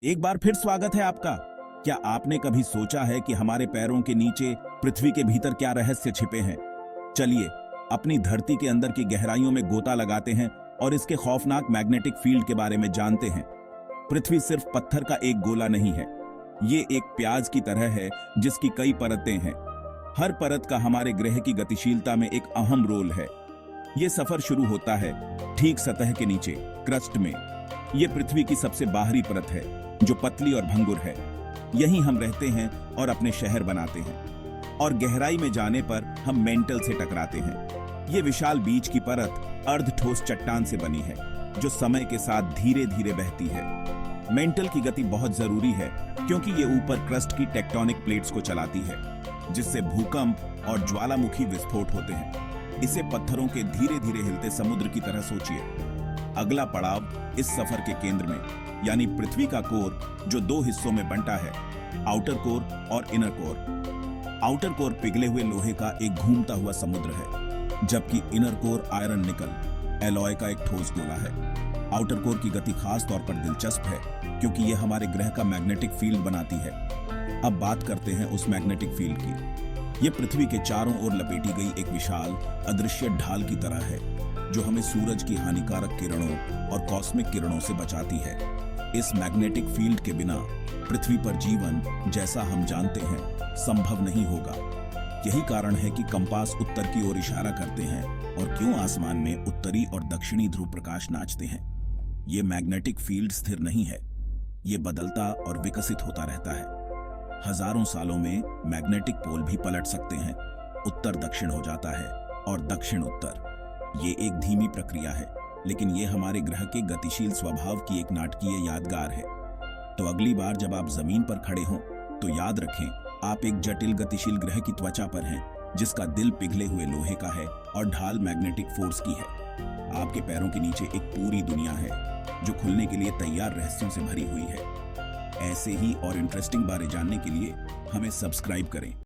एक बार फिर स्वागत है आपका। क्या आपने कभी सोचा है कि हमारे पैरों के नीचे पृथ्वी के भीतर क्या रहस्य छिपे हैं? चलिए अपनी धरती के अंदर की गहराइयों में गोता लगाते हैं और इसके खौफनाक मैग्नेटिक फील्ड के बारे में जानते हैं। पृथ्वी सिर्फ पत्थर का एक गोला नहीं है, ये एक प्याज की तरह है जिसकी कई परतें हैं। हर परत का हमारे ग्रह की गतिशीलता में एक अहम रोल है। ये सफर शुरू होता है ठीक सतह के नीचे, क्रस्ट में। ये पृथ्वी की सबसे बाहरी परत है जो पतली और भंगुर है। यहीं हम रहते हैं और अपने शहर बनाते हैं, और गहराई में जाने पर हम मेंटल से टकराते हैं। ये विशाल बीच की परत अर्ध ठोस चट्टान से बनी है जो समय के साथ धीरे धीरे बहती है। मेंटल की गति बहुत जरूरी है क्योंकि ये ऊपर क्रस्ट की टेक्टोनिक प्लेट्स को चलाती है, जिससे भूकंप और ज्वालामुखी विस्फोट होते हैं। इसे पत्थरों के धीरे धीरे हिलते समुद्र की तरह सोचिए। अगला पड़ाव इस सफर के केंद्र में, यानी पृथ्वी का कोर, जो दो हिस्सों में बंटा है, आउटर कोर और इनर कोर। आउटर कोर पिघले हुए लोहे का एक घूमता हुआ समुद्र है, जबकि इनर कोर आयरन निकल एलॉय का एक ठोस गोला है। आउटर कोर की गति खास तौर पर दिलचस्प है क्योंकि यह हमारे ग्रह का मैग्नेटिक फील्ड बनाती है। अब बात करते हैं उस मैग्नेटिक फील्ड की। यह पृथ्वी के चारों ओर लपेटी गई एक विशाल अदृश्य ढाल की तरह है जो हमें सूरज की हानिकारक किरणों और कॉस्मिक किरणों से बचाती है। इस मैग्नेटिक फील्ड के बिना पृथ्वी पर जीवन, जैसा हम जानते हैं, संभव नहीं होगा। यही कारण है कि कंपास उत्तर की ओर इशारा करते हैं और क्यों आसमान में उत्तरी और दक्षिणी ध्रुव प्रकाश नाचते हैं। ये मैग्नेटिक फील्ड स्थिर नहीं है, ये बदलता और विकसित होता रहता है। हजारों सालों में मैग्नेटिक पोल भी पलट सकते हैं। उत्तर दक्षिण हो जाता है और दक्षिण उत्तर। ये एक धीमी प्रक्रिया है, लेकिन ये हमारे ग्रह के गतिशील स्वभाव की एक नाटकीय यादगार है। तो अगली बार जब आप जमीन पर खड़े हों तो याद रखें, आप एक जटिल गतिशील ग्रह की त्वचा पर हैं, जिसका दिल पिघले हुए लोहे का है और ढाल मैग्नेटिक फोर्स की है। आपके पैरों के नीचे एक पूरी दुनिया है जो खुलने के लिए तैयार रहस्यों से भरी हुई है। ऐसे ही और इंटरेस्टिंग बारे जानने के लिए हमें सब्सक्राइब करें।